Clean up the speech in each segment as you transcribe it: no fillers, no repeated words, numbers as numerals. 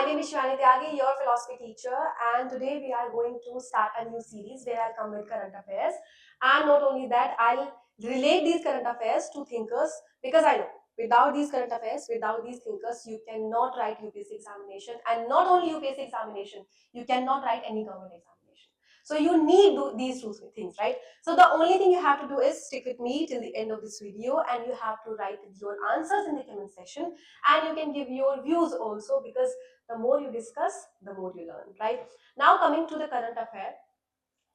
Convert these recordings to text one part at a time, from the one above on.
name is Shivani Tyagi, your philosophy teacher, and today we are going to start a new series where I'll come with current affairs. And not only that, I'll relate these current affairs to thinkers because I know without these current affairs, without these thinkers, you cannot write UPSC examination, and not only UPSC examination, you cannot write any government examination. So you need these two things, right? So the only thing you have to do is stick with me till the end of this video, and you have to write your answers in the comment section, and you can give your views also, because the more you discuss, the more you learn, right? Now coming to the current affair.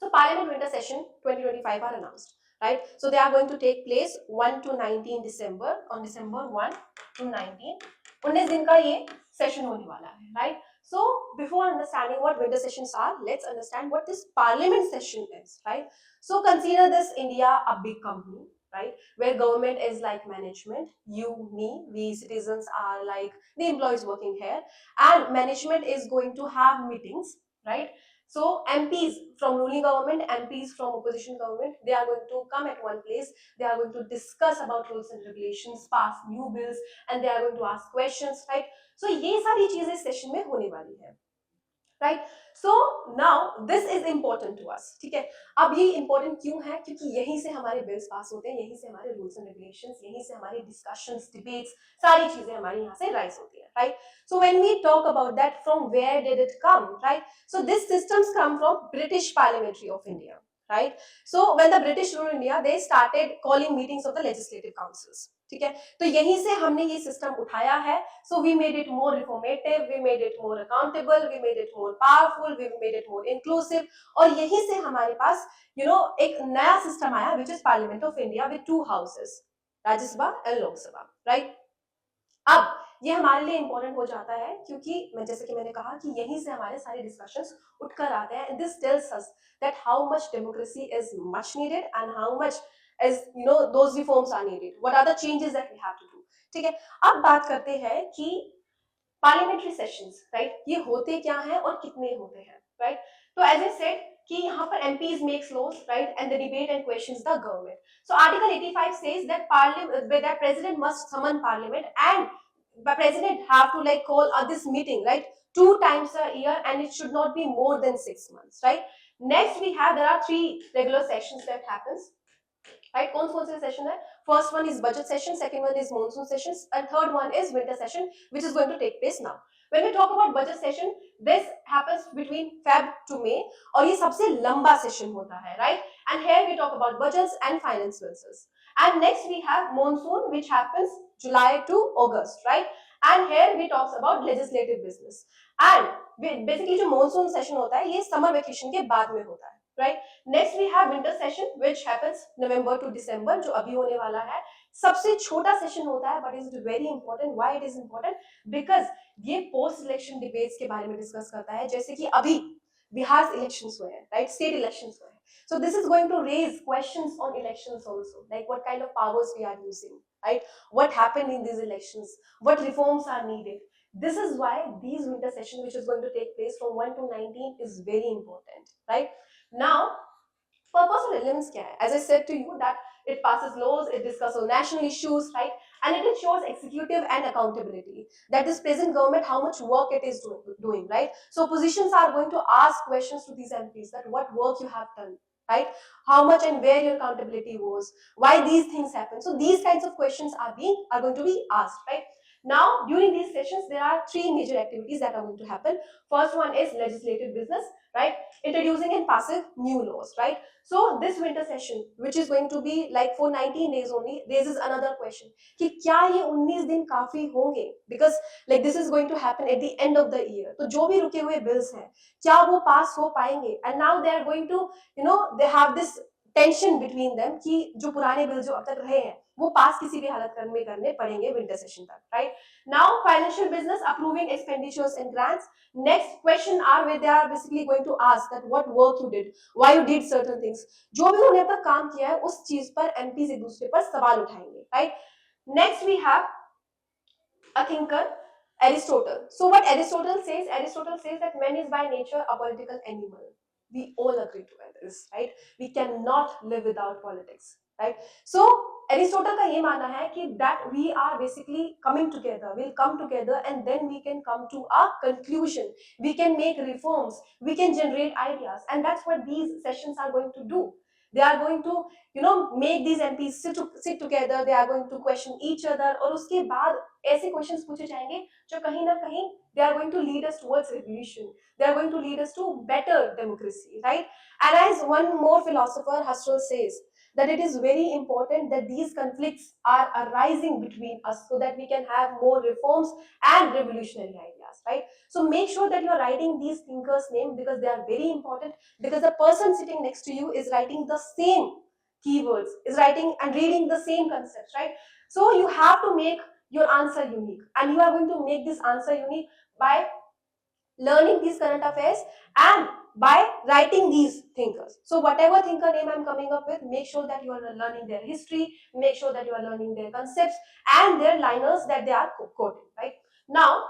So Parliament winter session 2025 are announced, right? So they are going to take place 1 to 19 December, on December 1 to 19. 19 दिन का ये session होने वाला है, right? So before understanding what winter sessions are, let's understand what this Parliament session is, right? So consider this India a big company, right? Where government is like management, you, me, we citizens are like the employees working here, and management is going to have meetings, right? So MPs from ruling government, MPs from opposition government, they are going to come at one place. They are going to discuss about rules and regulations, pass new bills, and they are going to ask questions, right? So ये सारी चीजें session में होने वाली है, right? So now this is important to us, ठीक है? अब ये important क्यों है? क्योंकि यहीं से हमारे bills पास होते हैं, यहीं से हमारे rules and regulations, यहीं से हमारे discussions, debates, सारी चीजें हमारी यहाँ से rise होती हैं, right? So when we talk about that, from where did it come, right? So these systems come from British Parliamentary of India, right? So when the British ruled India, they started calling meetings of the legislative councils, ठीक है? तो यहीं से हमने ये system उठाया है. So we made it more reformative, we made it more accountable, we made it more powerful, we made it more inclusive. और यहीं से हमारे पास एक नया सिस्टम आया, which is Parliament of India with two houses, राज्य सभा and लोक सभा, right? अब ये हमारे लिए इंपॉर्टेंट हो जाता है क्योंकि जैसे कि मैंने कहा कि यहीं से हमारे सारे डिस्कशंस उठकर आते हैं. And this tells us that how much democracy is much needed and how much as those reforms are needed, what are the changes that we have to do. ठीक है, अब बात करते हैं कि पार्लियामेंट्री सेशंस, राइट, ये होते क्या हैं और कितने होते हैं, राइट? तो एज ए सेड कि यहाँ पर MPs makes laws, right, and they debate and questions the government. So Article 85 says that that president must summon parliament, and the president have to call this meeting, right, 2 times a year, and it should not be more than 6 months, right? Next we have, there are 3 regular sessions that happens, right? कौन से session है? First one is budget session, second one is monsoon sessions, and third one is winter session, which is going to take place now. When we talk about budget session, this happens between Feb to May, और ये सबसे लंबा session होता है, right? And here we talk about budgets and finance bills. And next we have monsoon, which happens July to August, right? And here we talk about legislative business. And basically जो monsoon session होता है, ये summer vacation के बाद में होता है, right? Next we have winter session, which happens November to December, जो अभी होने वाला है. सबसे छोटा सेशन होता है, but is very important. Why it is important? Because ये post election debates के बारे में डिस्कस करता है, जैसे कि अभी बिहार इलेक्शंस हुए हैं, right? State elections हुए हैं. So this is going to raise questions on elections also, like what kind of powers we are using, right? What happened in these elections? What reforms are needed? This is why these winter session, which is going to take place from 1 to 19, is very important, right? Now, purpose of prelims क्या है? As I said to you that it passes laws, it discusses national issues, right? And it ensures executive and accountability. That this present government, how much work it is doing, right? So oppositions are going to ask questions to these MPs that what work you have done, right? How much and where your accountability was, why these things happen. So these kinds of questions are going to be asked, right? Now, during these sessions, there are 3 major activities that are going to happen. First one is legislative business, right? Introducing and passing new laws, right? So this winter session, which is going to be like for 19 days only, raises another question कि क्या ये 19 दिन काफी होंगे? Because like this is going to happen at the end of the year. तो जो भी रुके हुए bills हैं, क्या वो pass हो पाएंगे? And now they are going to, they have this tension between them कि जो पुराने bills जो अब तक रहे हैं, वो पास किसी भी हालत में करने पड़ेंगे winter session तक, right? Now financial business, approving expenditures and grants. Next question are where they are basically going to ask that what work you did, why you did certain things. जो भी उन्होंने अब तक काम किया है उस चीज पर MPs एक दूसरे पर सवाल उठाएंगे, right? Next we have a thinker, Aristotle. So what Aristotle says that man is by nature a political animal. We all agree to this, right? We cannot live without politics, right? So Aristotle का ये मानना है कि that we are basically coming together, we'll come together and then we can come to a conclusion, we can make reforms, we can generate ideas, and that's what these sessions are going to do. They are going to make these MPs sit together, they are going to question each other, और उसके बाद ऐसे questions पूछे जाएंगे जो कहीं ना कहीं they are going to lead us towards revolution, they are going to lead us to better democracy, right? And as one more philosopher, Husserl, says that it is very important that these conflicts are arising between us so that we can have more reforms and revolutionary ideas, right? So make sure that you are writing these thinkers' name because they are very important, because the person sitting next to you is writing the same keywords, is writing and reading the same concepts, right? So you have to make your answer unique, and you are going to make this answer unique by learning these current affairs and by writing these thinkers. So whatever thinker name I'm coming up with, make sure that you are learning their history, make sure that you are learning their concepts and their liners that they are quoting, right? Now,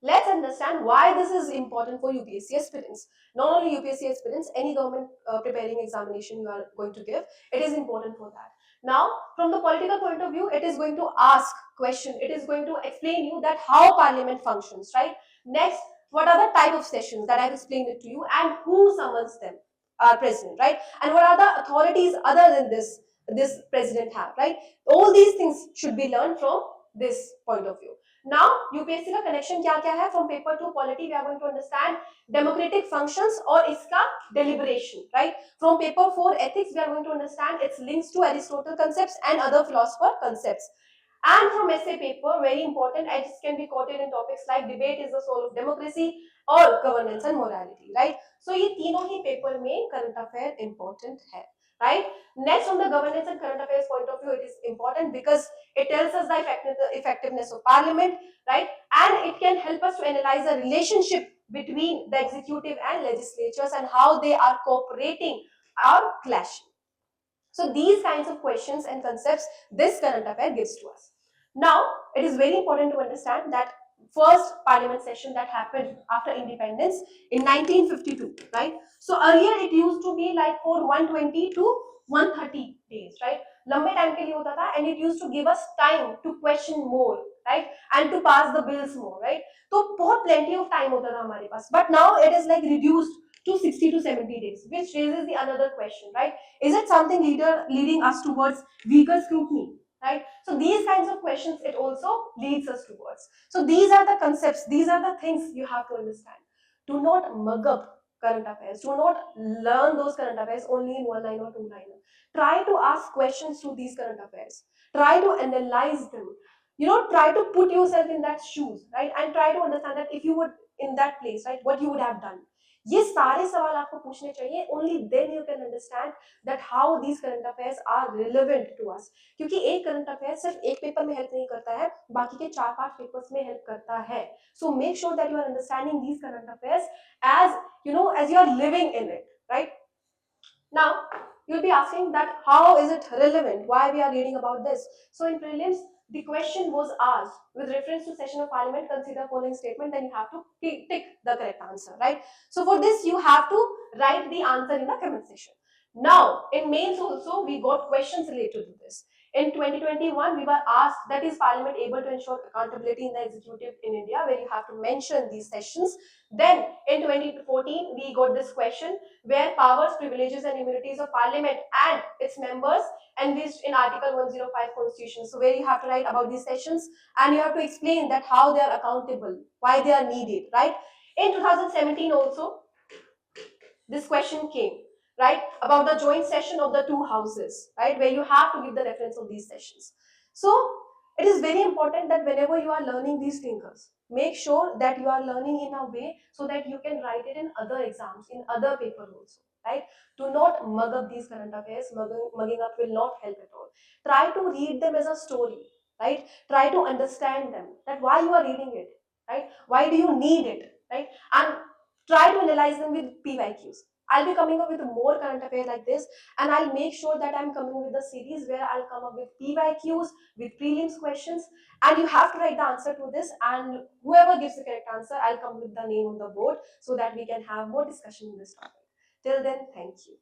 let's understand why this is important for UPSC aspirants. Not only UPSC aspirants, any government preparing examination you are going to give, it is important for that. Now, from the political point of view, it is going to ask question, it is going to explain you that how parliament functions, right? Next, what are the type of sessions that I've explained it to you and who summons them? Our president, right? And what are the authorities other than this president have, right? All these things should be learned from this point of view. Now, UPSC का connection क्या क्या है? From paper to polity, we are going to understand democratic functions और इसका deliberation, right? From paper 4 ethics, we are going to understand its links to Aristotle concepts and other philosopher concepts. And from essay paper, very important, it can be quoted in topics like debate is the soul of democracy or governance and morality, right? So ये तीनों ही paper में current affair important है, right? Next, from the governance and current affairs point of view, it is important because it tells us the effectiveness of parliament, right? And it can help us to analyze the relationship between the executive and legislatures and how they are cooperating or clashing. So these kinds of questions and concepts this current affair gives to us. Now, it is very important to understand that first parliament session that happened after independence in 1952, right? So earlier it used to be like for 120 to 130 days, right? लंबे time के लिए होता था and it used to give us time to question more, right? And to pass the bills more, right? तो बहुत plenty of time होता था हमारे पास. But now it is like reduced to 60 to 70 days, which raises the another question, right? Is it something leading us towards weaker scrutiny, right? So these kinds of questions it also leads us towards. So these are the concepts, these are the things you have to understand. Do not mug up current affairs. Do not learn those current affairs only in one line or two liner. Try to ask questions to these current affairs. Try to analyze them. Try to put yourself in that shoes, right? And try to understand that if you were in that place, right, what you would have done. ये सारे सवाल आपको पूछने चाहिए. Only then you can understand that how these current affairs are relevant to us. क्योंकि एक current affair सिर्फ एक पेपर में हेल्प नहीं करता है, बाकी के 4-5 पेपर्स में हेल्प करता है. So make sure that you are understanding these current affairs as you are living in it, right? Now, you'll be asking that how is it relevant? Why we are reading about this? So in prelims, the question was asked with reference to session of parliament, consider following statement, then you have to tick the correct answer, right? So for this, you have to write the answer in the comment section. Now, in mains also, we got questions related to this. In 2021, we were asked that is parliament able to ensure accountability in the executive in India, where you have to mention these sessions. Then in 2014, we got this question where powers, privileges and immunities of parliament and its members envisaged in Article 105 Constitution. So where you have to write about these sessions and you have to explain that how they are accountable, why they are needed, right? In 2017 also, this question came, right, about the joint session of the two houses, right, where you have to give the reference of these sessions. So it is very important that whenever you are learning these thinkers, make sure that you are learning in a way so that you can write it in other exams, in other papers also, right? Do not mug up these current affairs. Mugging up will not help at all. Try to read them as a story, right? Try to understand them, that why you are reading it, right? Why do you need it, right? And try to analyze them with PYQs. I'll be coming up with more current affairs like this, and I'll make sure that I'm coming with a series where I'll come up with PYQs, with prelims questions, and you have to write the answer to this, and whoever gives the correct answer, I'll come with the name on the board so that we can have more discussion on this topic. Till then, thank you.